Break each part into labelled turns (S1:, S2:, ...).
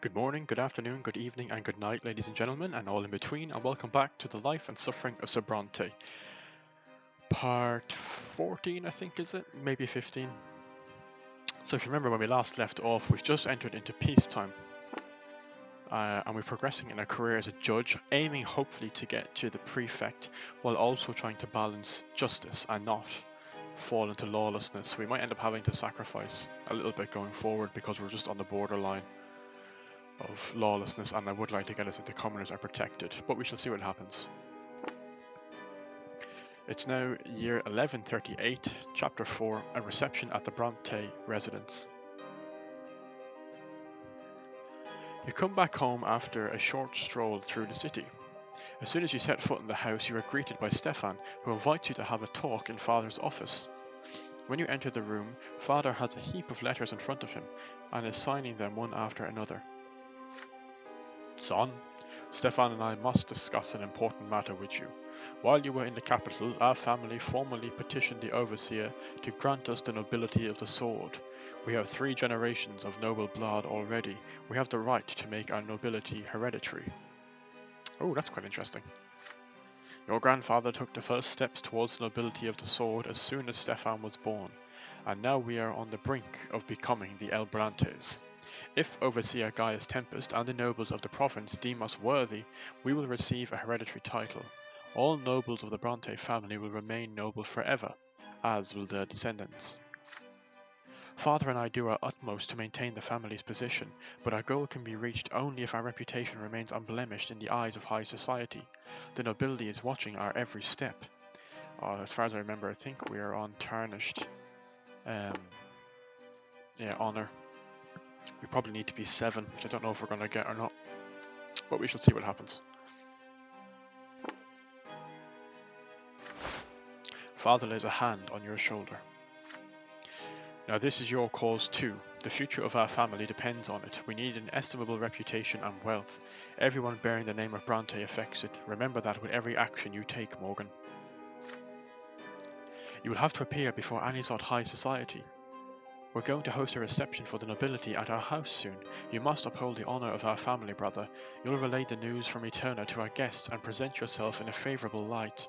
S1: Good morning, good afternoon, good evening, and good night, ladies and gentlemen, and all in between, and welcome back to the life and suffering of Sir Brante. Part 14, I think, is it? Maybe 15. So if you remember when we last left off, we've just entered into peacetime. And we're progressing in our career as a judge, aiming hopefully to get to the prefect, while also trying to balance justice and not fall into lawlessness. We might end up having to sacrifice a little bit going forward because we're just on the borderline of lawlessness, and I would like to get us into commoners are protected, but we shall see what happens. It's now year 1138, chapter 4, a reception at the Brante residence. You come back home after a short stroll through the city. As soon as you set foot in the house, you are greeted by Stefan, who invites you to have a talk in Father's office. When you enter the room, Father has a heap of letters in front of him and is signing them one after another. Son, Stefan and I must discuss an important matter with you. While you were in the capital, our family formally petitioned the overseer to grant us the nobility of the sword. We have 3 generations of noble blood already. We have the right to make our nobility hereditary. Oh, that's quite interesting. Your grandfather took the first steps towards the nobility of the sword as soon as Stefan was born, and now we are on the brink of becoming the El Brantes. If Overseer Gaius Tempest and the nobles of the province deem us worthy, we will receive a hereditary title. All nobles of the Brante family will remain noble forever, as will their descendants. Father and I do our utmost to maintain the family's position, but our goal can be reached only if our reputation remains unblemished in the eyes of high society. The nobility is watching our every step. As far as I remember, I think we are on tarnished honor. We probably need to be 7, which I don't know if we're going to get or not, but we shall see what happens. Father lays a hand on your shoulder. Now this is your cause too. The future of our family depends on it. We need an estimable reputation and wealth. Everyone bearing the name of Brante affects it. Remember that with every action you take, Morgan. You will have to appear before Anisot High Society. We're going to host a reception for the nobility at our house soon. You must uphold the honor of our family, brother. You'll relate the news from Eterna to our guests and present yourself in a favorable light.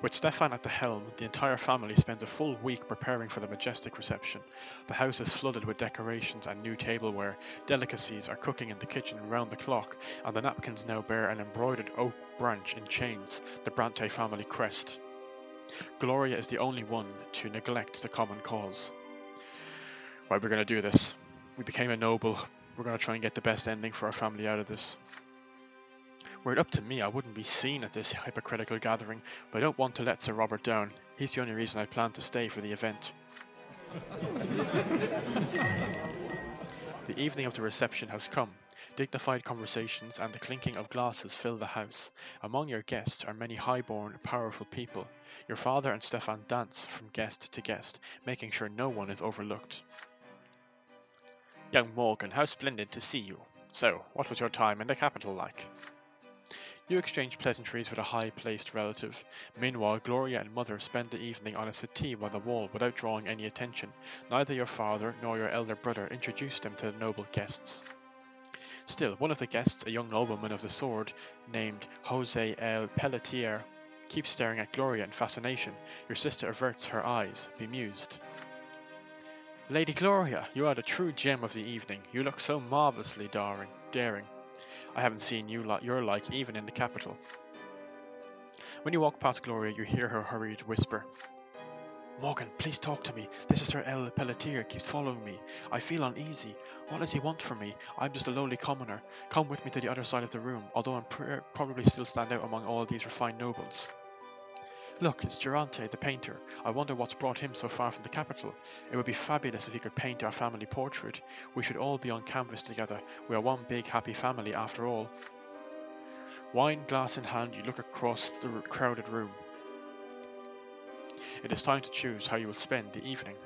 S1: With Stefan at the helm, the entire family spends a full week preparing for the majestic reception. The house is flooded with decorations and new tableware. Delicacies are cooking in the kitchen round the clock, and the napkins now bear an embroidered oak branch in chains, the Brante family crest. Gloria is the only one to neglect the common cause. Right, we're going to do this. We became a noble. We're going to try and get the best ending for our family out of this. Were it up to me, I wouldn't be seen at this hypocritical gathering, but I don't want to let Sir Robert down. He's the only reason I plan to stay for the event. The evening of the reception has come. Dignified conversations and the clinking of glasses fill the house. Among your guests are many high-born, powerful people. Your father and Stefan dance from guest to guest, making sure no one is overlooked. Young Morgan, how splendid to see you. So, what was your time in the capital like? You exchange pleasantries with a high-placed relative. Meanwhile, Gloria and Mother spend the evening on a settee by the wall without drawing any attention. Neither your father nor your elder brother introduced them to the noble guests. Still, one of the guests, a young nobleman of the sword named Jose El Pelletier, keeps staring at Gloria in fascination. Your sister averts her eyes, bemused. Lady Gloria, you are the true gem of the evening. You look so marvellously daring. I haven't seen your like even in the capital. When you walk past Gloria, you hear her hurried whisper. Morgan, please talk to me. This is Sir El Pelletier keeps following me. I feel uneasy. What does he want from me? I'm just a lowly commoner. Come with me to the other side of the room, although I'm probably still stand out among all these refined nobles. Look, it's Durante, the painter. I wonder what's brought him so far from the capital. It would be fabulous if he could paint our family portrait. We should all be on canvas together. We are one big happy family after all. Wine glass in hand, you look across the crowded room. It is time to choose how you will spend the evening.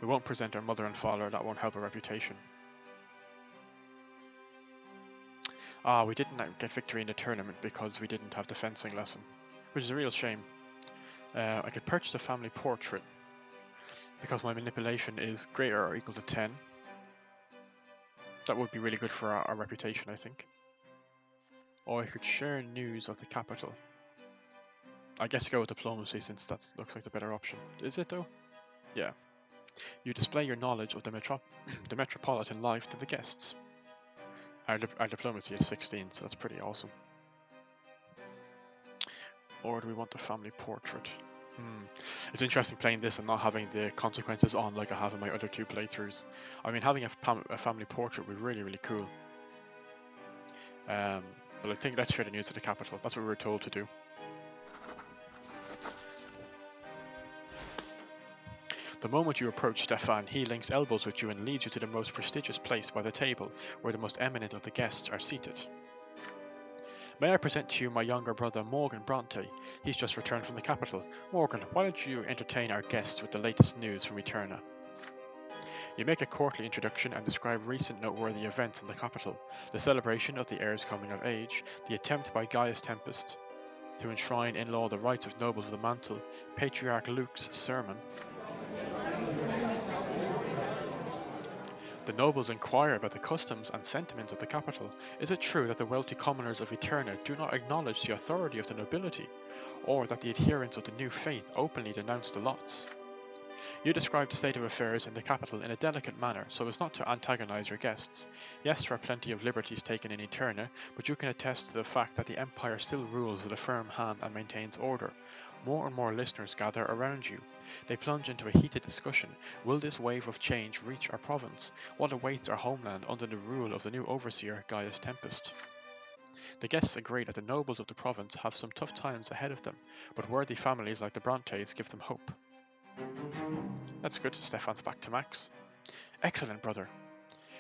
S1: We won't present our mother and father, that won't help our reputation. We didn't get victory in the tournament because we didn't have the fencing lesson, which is a real shame. I could purchase a family portrait because my manipulation is greater or equal to 10. That would be really good for our reputation, I think. Or I could share news of the capital. I guess go with diplomacy since that looks like the better option. Is it though? Yeah. You display your knowledge of the metropolitan life to the guests. Our diplomacy is 16, so that's pretty awesome. Or do we want the family portrait? It's interesting playing this and not having the consequences on like I have in my other 2 playthroughs. I mean, having a family portrait would be really, really cool. But I think let's share the news of the capital. That's what we were told to do. The moment you approach Stefan, he links elbows with you and leads you to the most prestigious place by the table, where the most eminent of the guests are seated. May I present to you my younger brother Morgan Brante. He's just returned from the capital. Morgan, why don't you entertain our guests with the latest news from Eterna? You make a courtly introduction and describe recent noteworthy events in the capital, the celebration of the heir's coming of age, the attempt by Gaius Tempest to enshrine in law the rights of nobles of the mantle, Patriarch Luke's sermon. The nobles inquire about the customs and sentiments of the capital. Is it true that the wealthy commoners of Eterna do not acknowledge the authority of the nobility, or that the adherents of the new faith openly denounce the lots? You describe the state of affairs in the capital in a delicate manner so as not to antagonize your guests. Yes, there are plenty of liberties taken in Eterna, but you can attest to the fact that the Empire still rules with a firm hand and maintains order. More and more listeners gather around you. They plunge into a heated discussion. Will this wave of change reach our province? What awaits our homeland under the rule of the new overseer, Gaius Tempest? The guests agree that the nobles of the province have some tough times ahead of them, but worthy families like the Brantes give them hope. That's good, Stefan's back to Max. Excellent, brother.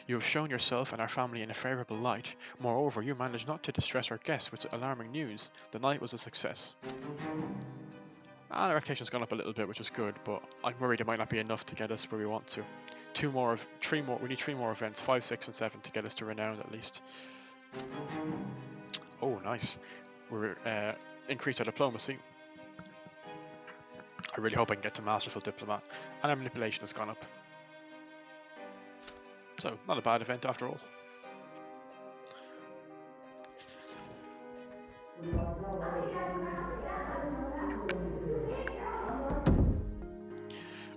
S1: You have shown yourself and our family in a favourable light. Moreover, you managed not to distress our guests with alarming news. The night was a success. Our reputation's gone up a little bit, which is good, but I'm worried it might not be enough to get us where we want to. We need 3 more events, 5, 6, and 7 to get us to renown at least. Oh, nice. We're increased our diplomacy. I really hope I can get to Masterful Diplomat, and our manipulation has gone up. So, not a bad event after all.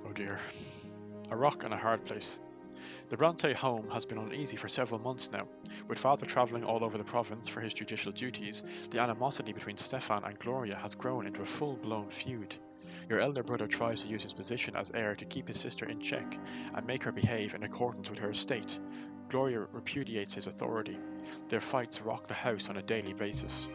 S1: Oh dear. A rock and a hard place. The Brante home has been uneasy for several months now. With father travelling all over the province for his judicial duties, the animosity between Stefan and Gloria has grown into a full-blown feud. Your elder brother tries to use his position as heir to keep his sister in check and make her behave in accordance with her estate. Gloria repudiates his authority. Their fights rock the house on a daily basis.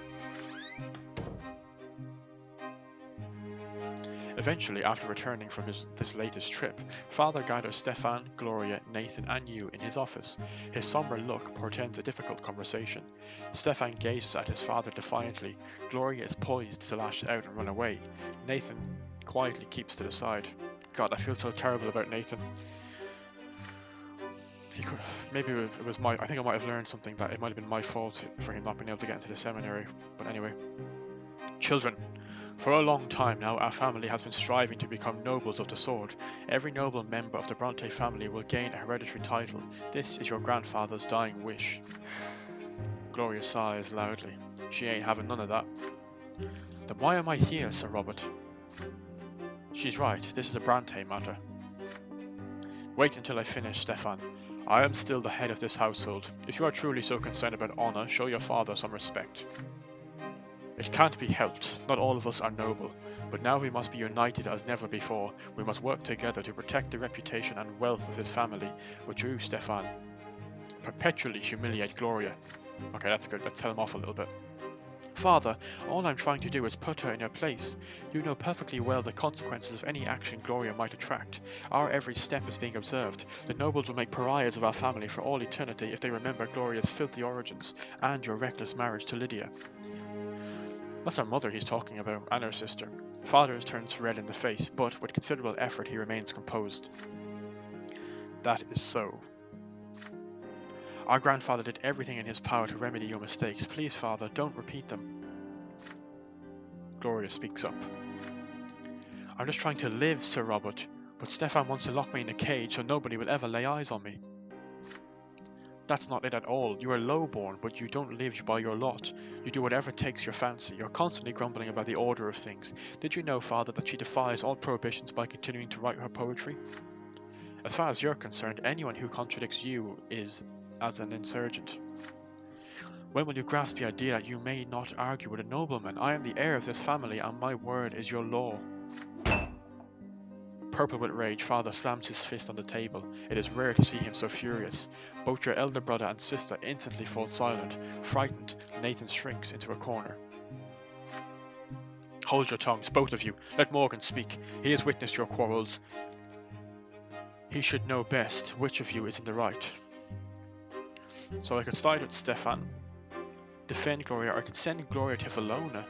S1: Eventually, after returning from this latest trip, Father gathers Stefan, Gloria, Nathan and you in his office. His sombre look portends a difficult conversation. Stefan gazes at his father defiantly. Gloria is poised to lash out and run away. Nathan quietly keeps to the side. God, I feel so terrible about Nathan. Maybe it was I think I might have learned something that it might have been my fault for him not being able to get into the seminary. But anyway. Children. For a long time now, our family has been striving to become nobles of the sword. Every noble member of the Brante family will gain a hereditary title. This is your grandfather's dying wish. Gloria sighs loudly. She ain't having none of that. Then why am I here, Sir Robert? She's right, this is a Brante matter. Wait until I finish, Stefan. I am still the head of this household. If you are truly so concerned about honour, show your father some respect. It can't be helped, not all of us are noble, but now we must be united as never before. We must work together to protect the reputation and wealth of this family. But you, Stefan, perpetually humiliate Gloria. Okay, that's good, let's tell him off a little bit. Father, all I'm trying to do is put her in her place. You know perfectly well the consequences of any action Gloria might attract. Our every step is being observed. The nobles will make pariahs of our family for all eternity if they remember Gloria's filthy origins and your reckless marriage to Lydia. That's our mother he's talking about, and her sister. Father turns red in the face, but with considerable effort he remains composed. That is so. Our grandfather did everything in his power to remedy your mistakes. Please, Father, don't repeat them. Gloria speaks up. I'm just trying to live, Sir Robert, but Stefan wants to lock me in a cage so nobody will ever lay eyes on me. That's not it at all. You are low-born, but you don't live by your lot. You do whatever takes your fancy. You're constantly grumbling about the order of things. Did you know, Father, that she defies all prohibitions by continuing to write her poetry? As far as you're concerned, anyone who contradicts you is as an insurgent. When will you grasp the idea that you may not argue with a nobleman? I am the heir of this family, and my word is your law. Purple with rage, Father slams his fist on the table. It is rare to see him so furious. Both your elder brother and sister instantly fall silent. Frightened, Nathan shrinks into a corner. Hold your tongues, both of you. Let Morgan speak. He has witnessed your quarrels. He should know best which of you is in the right. So I could side with Stefan, defend Gloria, or I could send Gloria to Valona.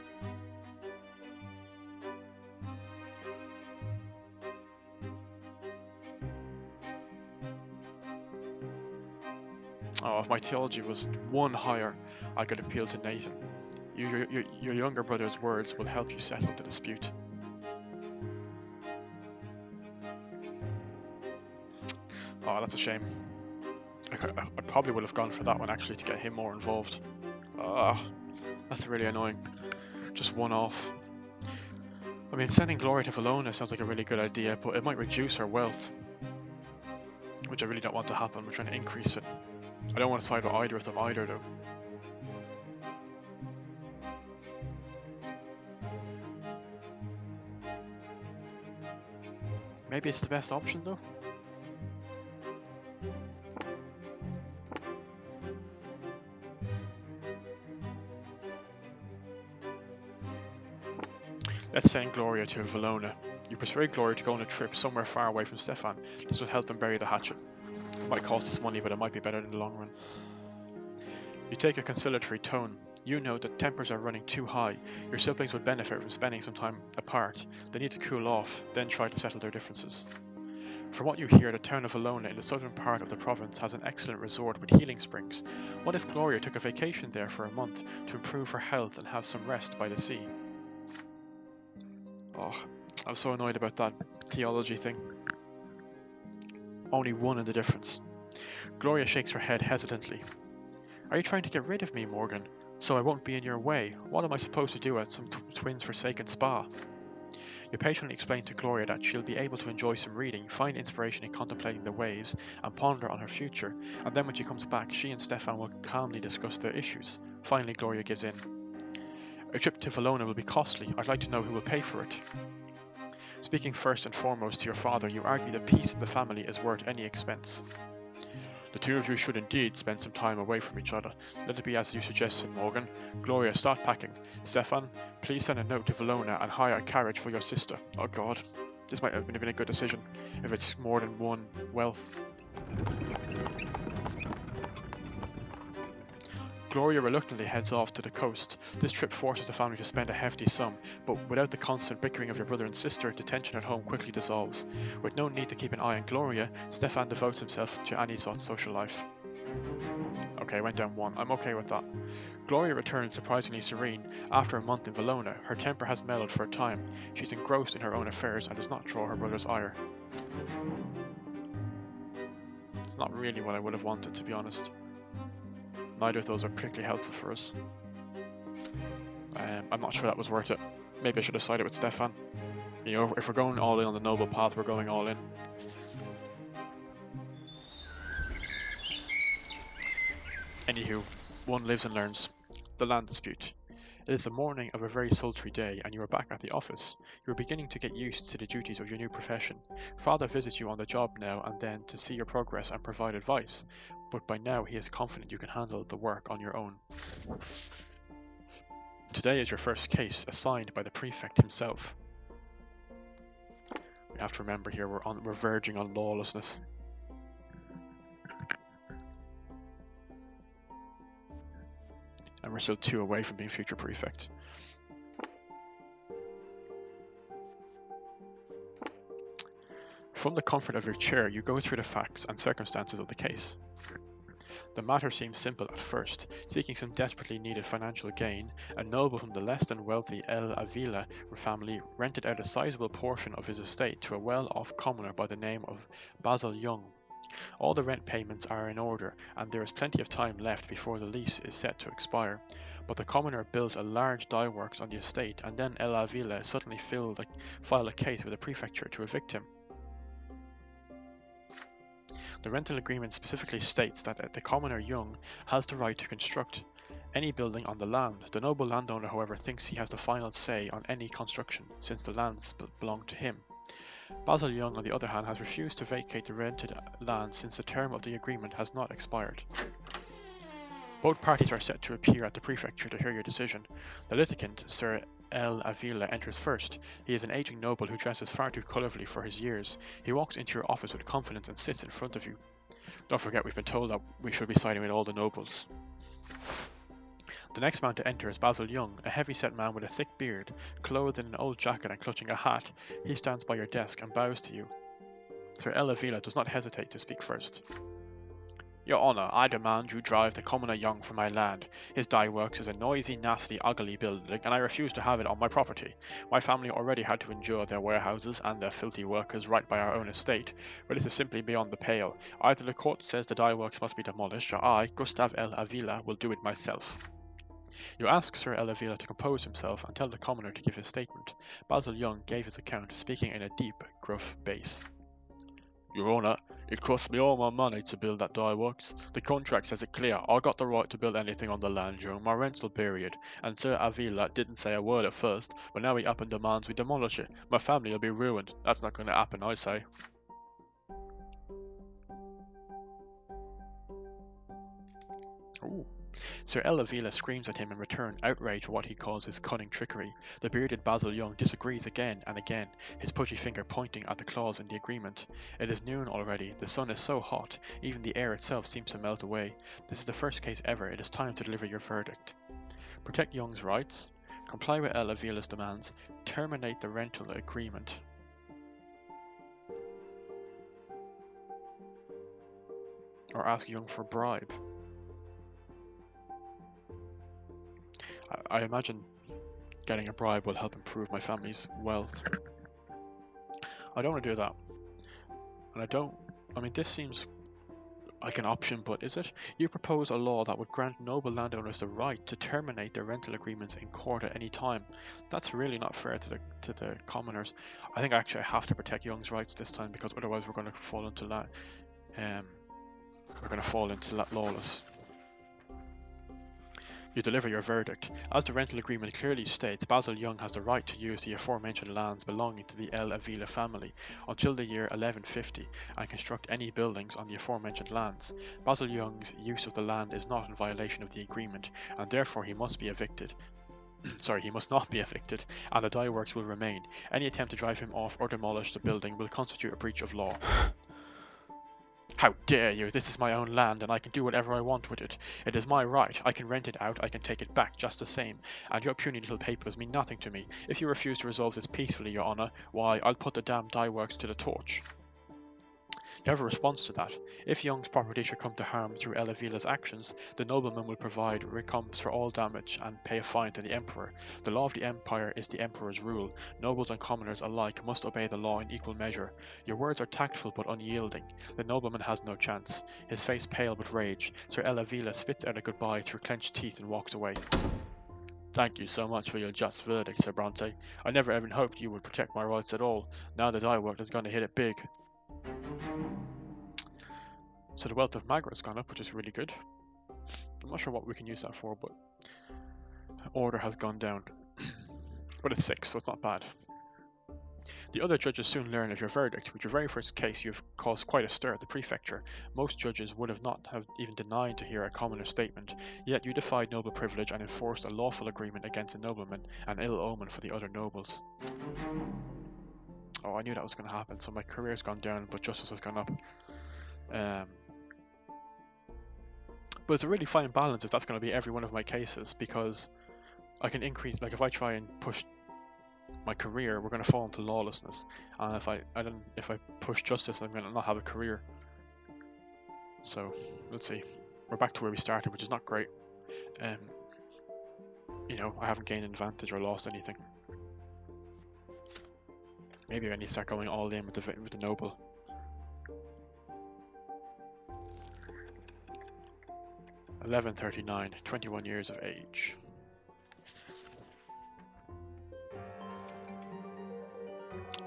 S1: Oh, if my theology was one higher, I could appeal to Nathan. Your younger brother's words will help you settle the dispute. Oh, that's a shame. I probably would have gone for that one actually to get him more involved. Ah, that's really annoying. Just one off. I mean, sending Gloria to Valona sounds like a really good idea, but it might reduce her wealth, which I really don't want to happen. We're trying to increase it. I don't want to side with either of them either, though. Maybe it's the best option, though. Let's send Gloria to Valona. You persuade Gloria to go on a trip somewhere far away from Stefan. This will help them bury the hatchet. It might cost us money, but it might be better in the long run. You take a conciliatory tone. You know that tempers are running too high. Your siblings would benefit from spending some time apart. They need to cool off, then try to settle their differences. From what you hear, the town of Valona in the southern part of the province has an excellent resort with healing springs. What if Gloria took a vacation there for a month to improve her health and have some rest by the sea? Oh, I'm so annoyed about that theology thing. Only one in the difference. Gloria shakes her head hesitantly. Are you trying to get rid of me, Morgan, so I won't be in your way? What am I supposed to do at some twins' forsaken spa? You patiently explain to Gloria that she'll be able to enjoy some reading, find inspiration in contemplating the waves, and ponder on her future, and then when she comes back, she and Stefan will calmly discuss their issues. Finally, Gloria gives in. A trip to Valona will be costly. I'd like to know who will pay for it. Speaking first and foremost to your father, you argue that peace in the family is worth any expense. The two of you should indeed spend some time away from each other. Let it be as you suggested, Morgan. Gloria, start packing. Stefan, please send a note to Valona and hire a carriage for your sister. Oh god, this might have been a good decision if it's more than one wealth. Gloria reluctantly heads off to the coast. This trip forces the family to spend a hefty sum, but without the constant bickering of your brother and sister, the tension at home quickly dissolves. With no need to keep an eye on Gloria, Stefan devotes himself to Annie's social life. Okay, went down one. I'm okay with that. Gloria returns surprisingly serene. After a month in Valona, her temper has mellowed for a time. She's engrossed in her own affairs and does not draw her brother's ire. It's not really what I would have wanted, to be honest. Neither of those are particularly helpful for us. I'm not sure that was worth it. Maybe I should have sided with Stefan. You know, if we're going all in on the noble path, we're going all in. Anywho, one lives and learns. The land dispute. It is the morning of a very sultry day, and you are back at the office. You are beginning to get used to the duties of your new profession. Father visits you on the job now and then to see your progress and provide advice, but by now he is confident you can handle the work on your own. Today is your first case, assigned by the prefect himself. We have to remember here we're verging on lawlessness. And we're still 2 away from being future prefect. From the comfort of your chair, you go through the facts and circumstances of the case. The matter seemed simple at first. Seeking some desperately needed financial gain, a noble from the less than wealthy El Avila family rented out a sizable portion of his estate to a well-off commoner by the name of Basil Young. All the rent payments are in order, and there is plenty of time left before the lease is set to expire. But the commoner built a large dye works on the estate, and then El Avila suddenly filed a case with the prefecture to evict him. The rental agreement specifically states that the commoner Young has the right to construct any building on the land. The noble landowner, however, thinks he has the final say on any construction, since the lands belong to him. Basil Young, on the other hand, has refused to vacate the rented land since the term of the agreement has not expired. Both parties are set to appear at the prefecture to hear your decision. The litigant, Sir El Avila, enters first. He is an aging noble who dresses far too colourfully for his years. He walks into your office with confidence and sits in front of you. Don't forget, we've been told that we should be siding with all the nobles. The next man to enter is Basil Young, a heavy-set man with a thick beard, clothed in an old jacket and clutching a hat. He stands by your desk and bows to you. Sir El Avila does not hesitate to speak first. Your Honour, I demand you drive the commoner Young from my land. His dye works is a noisy, nasty, ugly building, and I refuse to have it on my property. My family already had to endure their warehouses and their filthy workers right by our own estate, but this is simply beyond the pale. Either the court says the dye works must be demolished, or I, Gustav El Avila, will do it myself. You ask Sir El Avila to compose himself and tell the commoner to give his statement. Basil Young gave his account, speaking in a deep, gruff bass. Your Honour, it cost me all my money to build that dye works. The contract says it clear. I got the right to build anything on the land during my rental period, and Sir Avila didn't say a word at first, but now he up and demands we demolish it. My family will be ruined. That's not going to happen, I say. Ooh. Sir El Avila screams at him in return, outraged at what he calls his cunning trickery. The bearded Basil Young disagrees again and again, his pudgy finger pointing at the clause in the agreement. It is noon already, the sun is so hot, even the air itself seems to melt away. This is the first case ever, it is time to deliver your verdict. Protect Young's rights, comply with El Avila's demands, terminate the rental agreement. Or ask Young for a bribe. I imagine getting a bribe will help improve my family's wealth. I don't want to do that. And I mean, this seems like an option, but is it? You propose a law that would grant noble landowners the right to terminate their rental agreements in court at any time. That's really not fair to the commoners. I think actually I have to protect Young's rights this time, because otherwise we're going to fall into lawless. You deliver your verdict. As the rental agreement clearly states, Basil Young has the right to use the aforementioned lands belonging to the El Avila family until the year 1150 and construct any buildings on the aforementioned lands. Basil Young's use of the land is not in violation of the agreement, and therefore he must be evicted. He must not be evicted, and the dye works will remain. Any attempt to drive him off or demolish the building will constitute a breach of law. How dare you! This is my own land, and I can do whatever I want with it. It is my right. I can rent it out, I can take it back just the same, and your puny little papers mean nothing to me. If you refuse to resolve this peacefully, Your Honour, why, I'll put the damn dye works to the torch. You have a response to that. If Young's property should come to harm through El Avila's actions, the nobleman will provide recompense for all damage and pay a fine to the emperor. The law of the empire is the emperor's rule. Nobles and commoners alike must obey the law in equal measure. Your words are tactful but unyielding. The nobleman has no chance. His face pale with rage, Sir El Avila spits out a goodbye through clenched teeth and walks away. Thank you so much for your just verdict, Sir Brante. I never even hoped you would protect my rights at all. Now the dye work is going to hit it big. So the wealth of Magra has gone up, which is really good. I'm not sure what we can use that for, but order has gone down. But it's 6, so it's not bad. The other judges soon learn of your verdict. With your very first case, you've caused quite a stir at the prefecture. Most judges would have not have even denied to hear a commoner's statement, yet you defied noble privilege and enforced a lawful agreement against a nobleman, an ill omen for the other nobles. Oh, I knew that was going to happen, so my career's gone down, but justice has gone up. But it's a really fine balance if that's going to be every one of my cases, because I can increase, like if I try and push my career, we're going to fall into lawlessness, and if I push justice, I'm going to not have a career. So let's see. we're back to where we started, which is not great. I haven't gained an advantage or lost anything. Maybe I need to start going all in with the noble. (1139), 21 years of age.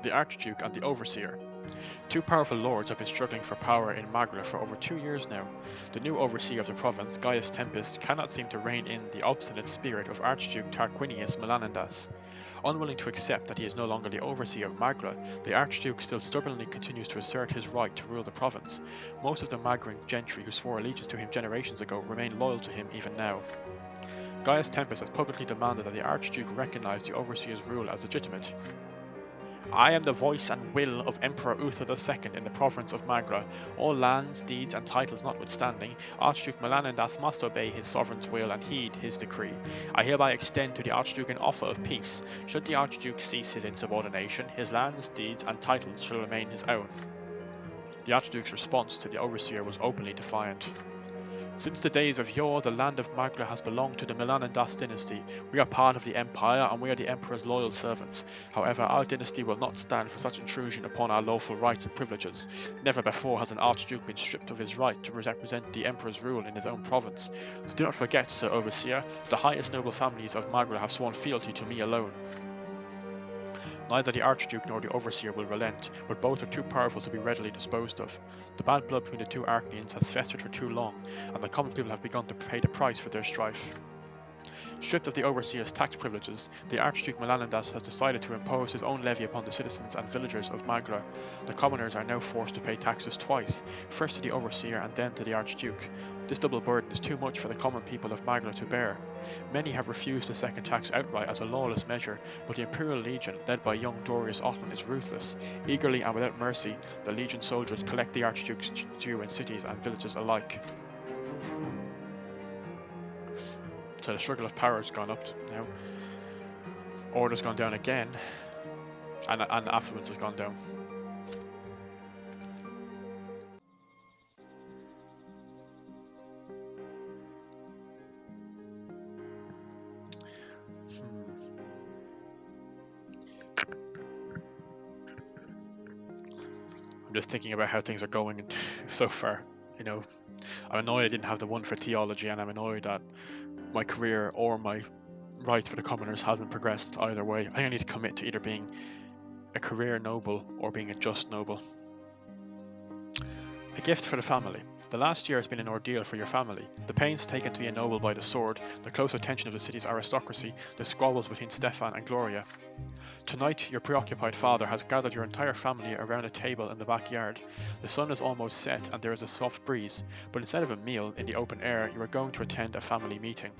S1: The Archduke and the Overseer. Two powerful lords have been struggling for power in Magra for over 2 years now. The new overseer of the province, Gaius Tempest, cannot seem to rein in the obstinate spirit of Archduke Tarquinius Melanendas. Unwilling to accept that he is no longer the overseer of Magra, the Archduke still stubbornly continues to assert his right to rule the province. Most of the Magran gentry who swore allegiance to him generations ago remain loyal to him even now. Gaius Tempest has publicly demanded that the Archduke recognize the overseer's rule as legitimate. I am the voice and will of Emperor Uther II in the province of Magra. All lands, deeds, and titles notwithstanding, Archduke Melanendas must obey his sovereign's will and heed his decree. I hereby extend to the Archduke an offer of peace. Should the Archduke cease his insubordination, his lands, deeds, and titles shall remain his own. The Archduke's response to the overseer was openly defiant. Since the days of yore, the land of Magra has belonged to the Melanendas dynasty. We are part of the empire, and we are the emperor's loyal servants. However, our dynasty will not stand for such intrusion upon our lawful rights and privileges. Never before has an archduke been stripped of his right to represent the emperor's rule in his own province. So do not forget, Sir Overseer, the highest noble families of Magra have sworn fealty to me alone. Neither the Archduke nor the Overseer will relent, but both are too powerful to be readily disposed of. The bad blood between the two Archnians has festered for too long, and the common people have begun to pay the price for their strife. Stripped of the Overseer's tax privileges, the Archduke Melanendas has decided to impose his own levy upon the citizens and villagers of Magra. The commoners are now forced to pay taxes twice, first to the Overseer and then to the Archduke. This double burden is too much for the common people of Magra to bear. Many have refused the second tax outright as a lawless measure, but the Imperial Legion, led by young Dorius Ottlin, is ruthless. Eagerly and without mercy, the Legion soldiers collect the Archduke's due in cities and villages alike. So the struggle of power has gone up now. Order's gone down again, and affluence has gone down. I'm just thinking about how things are going so far. I'm annoyed I didn't have the one for theology, and I'm annoyed that my career or my rights for the commoners hasn't progressed either way. I think I need to commit to either being a career noble or being a just noble. A gift for the family. The last year has been an ordeal for your family. The pains taken to be a noble by the sword, the close attention of the city's aristocracy, the squabbles between Stefan and Gloria. Tonight, your preoccupied father has gathered your entire family around a table in the backyard. The sun is almost set and there is a soft breeze, but instead of a meal in the open air, you are going to attend a family meeting.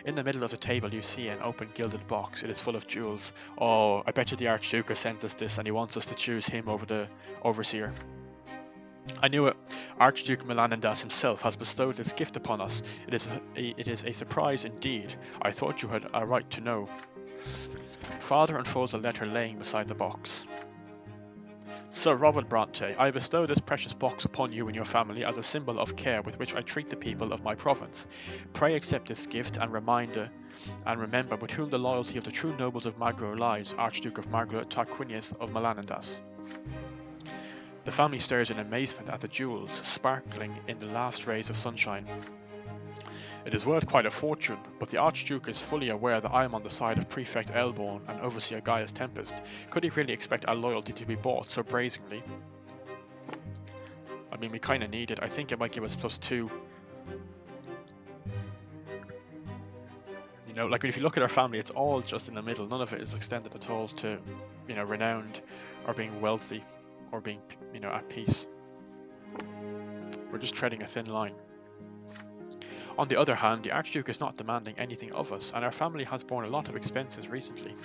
S1: In the middle of the table, you see an open gilded box. It is full of jewels. Oh, I bet you the Archduke has sent us this and he wants us to choose him over the Overseer. I knew it. Archduke Melanendas himself has bestowed this gift upon us. It is a surprise indeed. I thought you had a right to know. Father unfolds a letter laying beside the box. Sir Robert Brante, I bestow this precious box upon you and your family as a symbol of care with which I treat the people of my province. Pray accept this gift and remember with whom the loyalty of the true nobles of Magra lies, Archduke of Magra Tarquinius of Melanendas. The family stares in amazement at the jewels sparkling in the last rays of sunshine. It is worth quite a fortune, but the Archduke is fully aware that I am on the side of Prefect Elborn and Overseer Gaius Tempest. Could he really expect our loyalty to be bought so brazenly? I mean, we kind of need it. I think it might give us +2. Like if you look at our family, it's all just in the middle. None of it is extended at all to, renowned or being wealthy or being, at peace. We're just treading a thin line. On the other hand, the Archduke is not demanding anything of us, and our family has borne a lot of expenses recently.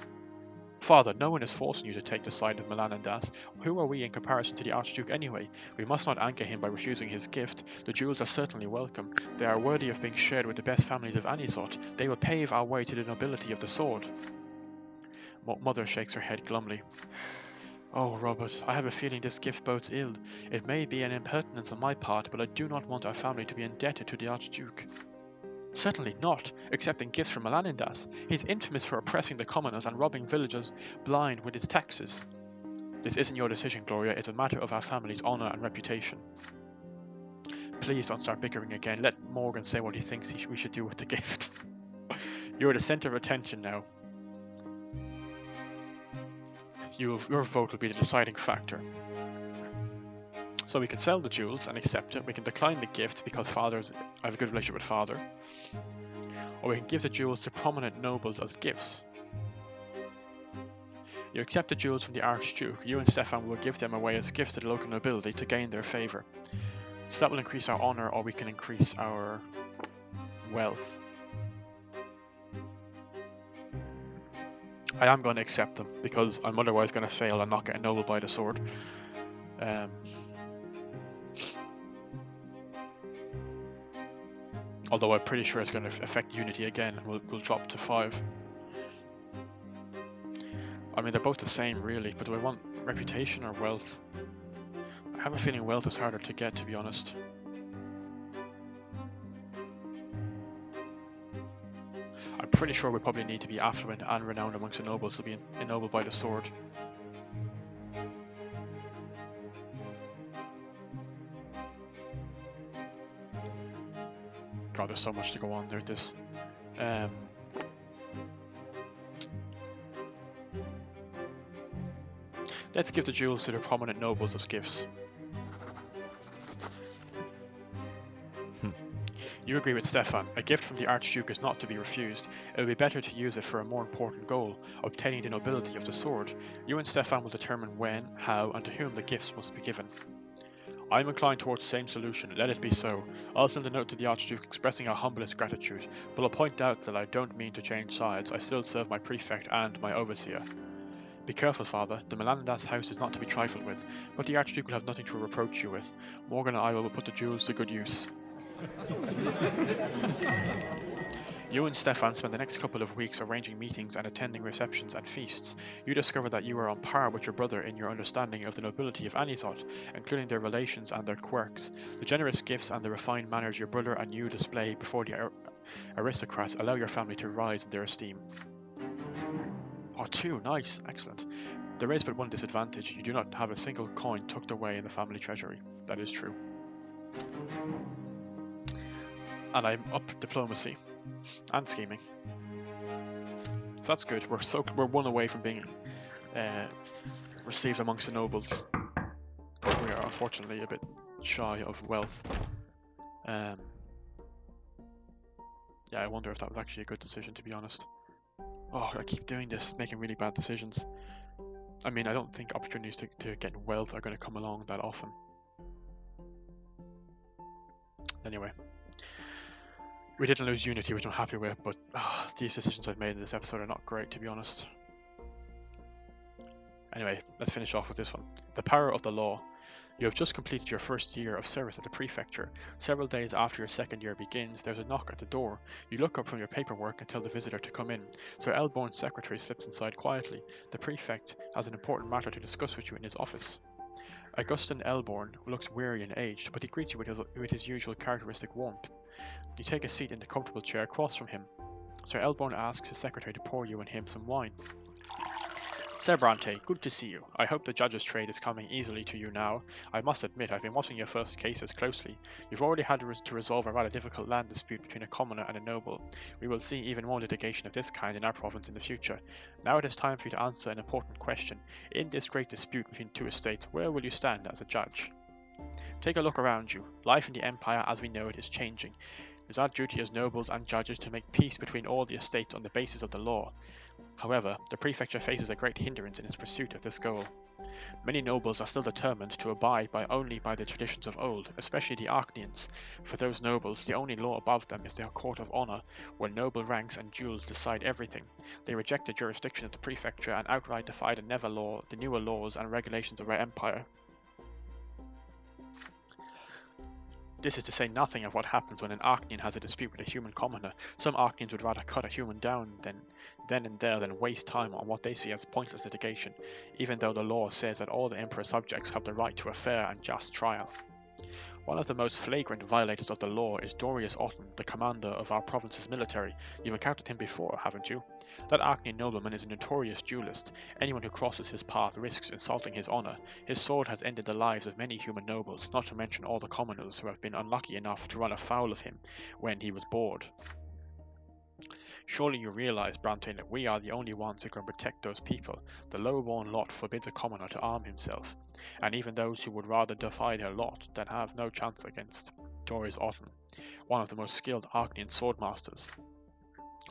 S1: Father, no one is forcing you to take the side of Melanendas. Who are we in comparison to the Archduke anyway? We must not anger him by refusing his gift. The jewels are certainly welcome. They are worthy of being shared with the best families of any sort. They will pave our way to the nobility of the sword. Mother shakes her head glumly. Oh, Robert, I have a feeling this gift bodes ill. It may be an impertinence on my part, but I do not want our family to be indebted to the Archduke. Certainly not, accepting gifts from Melanindas. He's infamous for oppressing the commoners and robbing villagers blind with his taxes. This isn't your decision, Gloria. It's a matter of our family's honour and reputation. Please don't start bickering again. Let Morgan say what he thinks we should do with the gift. You're the centre of attention now. Your vote will be the deciding factor. So we can sell the jewels and accept it. We can decline the gift because I have a good relationship with Father. Or we can give the jewels to prominent nobles as gifts. You accept the jewels from the Archduke. You and Stefan will give them away as gifts to the local nobility to gain their favour. So that will increase our honour, or we can increase our wealth. I am going to accept them because I'm otherwise going to fail and not get ennobled by the sword. Although I'm pretty sure it's going to affect unity again, and we'll drop to 5. I mean, they're both the same really, but do I want reputation or wealth? I have a feeling wealth is harder to get, to be honest. I'm pretty sure we probably need to be affluent and renowned amongst the nobles to be ennobled by the sword. God, there's so much to go on there. This. Let's give the jewels to the prominent nobles as gifts. You agree with Stefan. A gift from the Archduke is not to be refused. It would be better to use it for a more important goal, obtaining the nobility of the sword. You and Stefan will determine when, how, and to whom the gifts must be given. I am inclined towards the same solution. Let it be so. I'll send a note to the Archduke expressing our humblest gratitude, but I'll point out that I don't mean to change sides. I still serve my prefect and my overseer. Be careful, Father. The Melanindas house is not to be trifled with, but the Archduke will have nothing to reproach you with. Morgan and I will put the jewels to good use. You and Stefan spend the next couple of weeks arranging meetings and attending receptions and feasts. You discover that you are on par with your brother in your understanding of the nobility of Anisot, including their relations and their quirks. The generous gifts and the refined manners your brother and you display before the aristocrats allow your family to rise in their esteem. Oh, 2, nice, excellent. There is but one disadvantage. You do not have a single coin tucked away in the family treasury. That is true. And I'm up diplomacy and scheming. So that's good. We're one away from being received amongst the nobles. But we are unfortunately a bit shy of wealth. Yeah, I wonder if that was actually a good decision, to be honest. Oh, I keep doing this, making really bad decisions. I mean, I don't think opportunities to get wealth are going to come along that often. Anyway. We didn't lose unity, which I'm happy with, but these decisions I've made in this episode are not great, to be honest. Anyway, let's finish off with this one. The power of the law. You have just completed your first year of service at the prefecture. Several days after your second year begins, there's a knock at the door. You look up from your paperwork and tell the visitor to come in. Sir Elborn's secretary slips inside quietly. The prefect has an important matter to discuss with you in his office. Augustin Elborn looks weary and aged, but he greets you with his usual characteristic warmth. You take a seat in the comfortable chair across from him. Sir Elborn asks his secretary to pour you and him some wine. Sir Brante, good to see you. I hope the judge's trade is coming easily to you now. I must admit, I've been watching your first cases closely. You've already had to resolve a rather difficult land dispute between a commoner and a noble. We will see even more litigation of this kind in our province in the future. Now it is time for you to answer an important question. In this great dispute between two estates, where will you stand as a judge? Take a look around you. Life in the Empire as we know it is changing. It is our duty as nobles and judges to make peace between all the estates on the basis of the law. However, the prefecture faces a great hindrance in its pursuit of this goal. Many nobles are still determined to abide only by the traditions of old, especially the Arknians. For those nobles, the only law above them is their court of honor, where noble ranks and duels decide everything. They reject the jurisdiction of the prefecture and outright defy the newer laws and regulations of our empire. This is to say nothing of what happens when an Arcanian has a dispute with a human commoner. Some Arcanians would rather cut a human down then and there than waste time on what they see as pointless litigation, even though the law says that all the Emperor's subjects have the right to a fair and just trial. One of the most flagrant violators of the law is Dorius Otten, the commander of our province's military. You've encountered him before, haven't you? That Arcanian nobleman is a notorious duelist. Anyone who crosses his path risks insulting his honor. His sword has ended the lives of many human nobles, not to mention all the commoners who have been unlucky enough to run afoul of him when he was bored. Surely you realize, Brante, that we are the only ones who can protect those people. The low-born lot forbids a commoner to arm himself, and even those who would rather defy their lot than have no chance against Dorius Otten, one of the most skilled Arcanian swordmasters.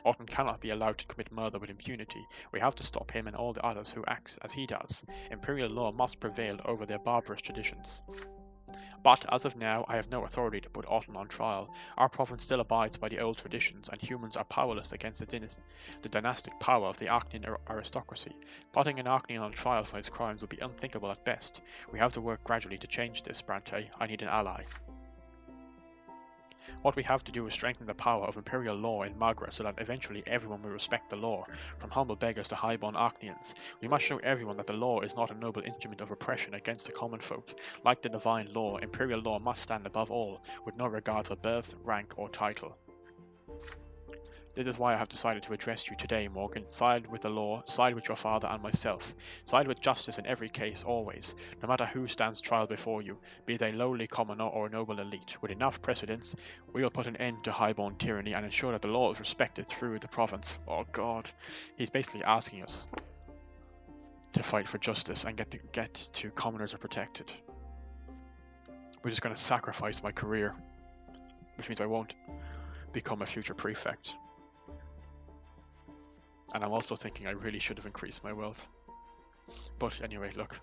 S1: Otten cannot be allowed to commit murder with impunity. We have to stop him and all the others who act as he does. Imperial law must prevail over their barbarous traditions. But as of now, I have no authority to put Otten on trial. Our province still abides by the old traditions, and humans are powerless against the dynastic power of the Arcanian aristocracy. Putting an Arcanian on trial for his crimes would be unthinkable at best. We have to work gradually to change this, Brante. I need an ally. What we have to do is strengthen the power of imperial law in Magra so that eventually everyone will respect the law, from humble beggars to highborn Arcanians. We must show everyone that the law is not a noble instrument of oppression against the common folk. Like the divine law, imperial law must stand above all, with no regard for birth, rank, or title. This is why I have decided to address you today, Morgan. Side with the law, side with your father and myself. Side with justice in every case, always, no matter who stands trial before you, be they lowly commoner or noble elite. With enough precedence, we will put an end to highborn tyranny and ensure that the law is respected through the province. Oh God, he's basically asking us to fight for justice and get to commoners are protected. We're just going to sacrifice my career, which means I won't become a future prefect. And I'm also thinking I really should have increased my wealth. But anyway, look.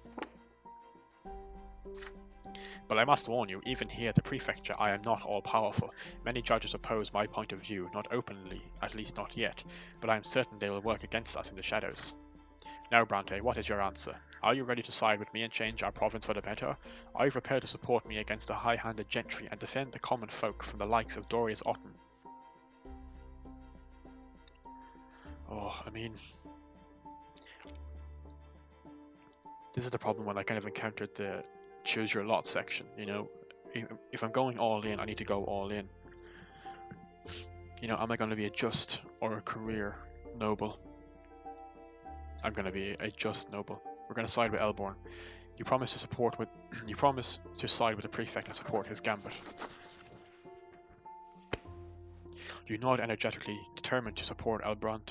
S1: But I must warn you, even here at the prefecture, I am not all-powerful. Many judges oppose my point of view, not openly, at least not yet, but I am certain they will work against us in the shadows. Now, Brante, what is your answer? Are you ready to side with me and change our province for the better? Are you prepared to support me against the high-handed gentry and defend the common folk from the likes of Dorius Otten? Oh, I mean, this is the problem when I kind of encountered the choose your lot section, you know. If I'm going all in, I need to go all in. You know, am I going to be a just or a career noble? I'm going to be a just noble. We're going to side with Elborn. You promise to side with the prefect and support his gambit. You nod energetically, determined to support Elborn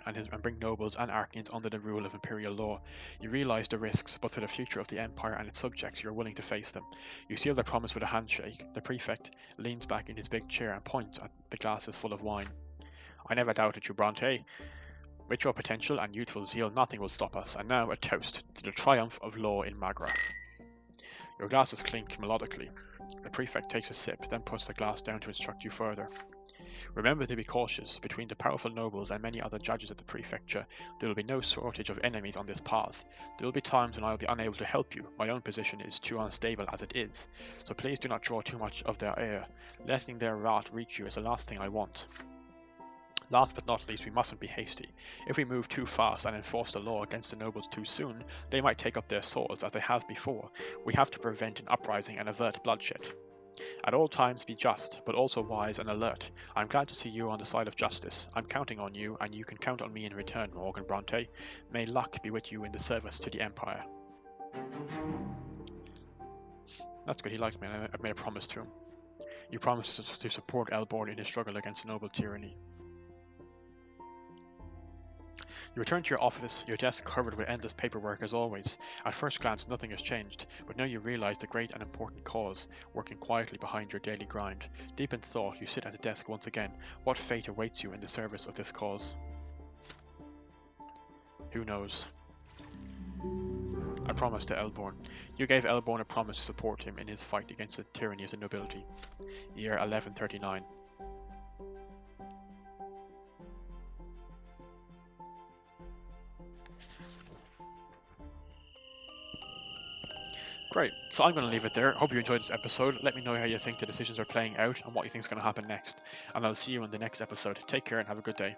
S1: and bring nobles and Arcanians under the rule of imperial law. You realize the risks, but for the future of the empire and its subjects, you are willing to face them. You seal the promise with a handshake. The prefect leans back in his big chair and points at the glasses full of wine. I never doubted you, Brante. With your potential and youthful zeal, nothing will stop us. And now a toast to the triumph of law in Magra. Your glasses clink melodically. The prefect takes a sip, then puts the glass down to instruct you further. Remember to be cautious. Between the powerful nobles and many other judges at the prefecture, there will be no shortage of enemies on this path. There will be times when I will be unable to help you. My own position is too unstable as it is, so please do not draw too much of their ire. Letting their wrath reach you is the last thing I want. Last but not least, we mustn't be hasty. If we move too fast and enforce the law against the nobles too soon, they might take up their swords as they have before. We have to prevent an uprising and avert bloodshed. At all times be just, but also wise and alert. I'm glad to see you on the side of justice. I'm counting on you, and you can count on me in return, Morgan Brante. May luck be with you in the service to the Empire. That's good, he likes me, and I've made a promise to him. You promised to support Elborn in his struggle against noble tyranny. You return to your office, your desk covered with endless paperwork as always. At first glance, nothing has changed, but now you realize the great and important cause, working quietly behind your daily grind. Deep in thought, you sit at the desk once again. What fate awaits you in the service of this cause? Who knows? I promised to Elborn. You gave Elborn a promise to support him in his fight against the tyranny of the nobility. Year 1139. Great. So I'm going to leave it there. Hope you enjoyed this episode. Let me know how you think the decisions are playing out and what you think is going to happen next. And I'll see you in the next episode. Take care and have a good day.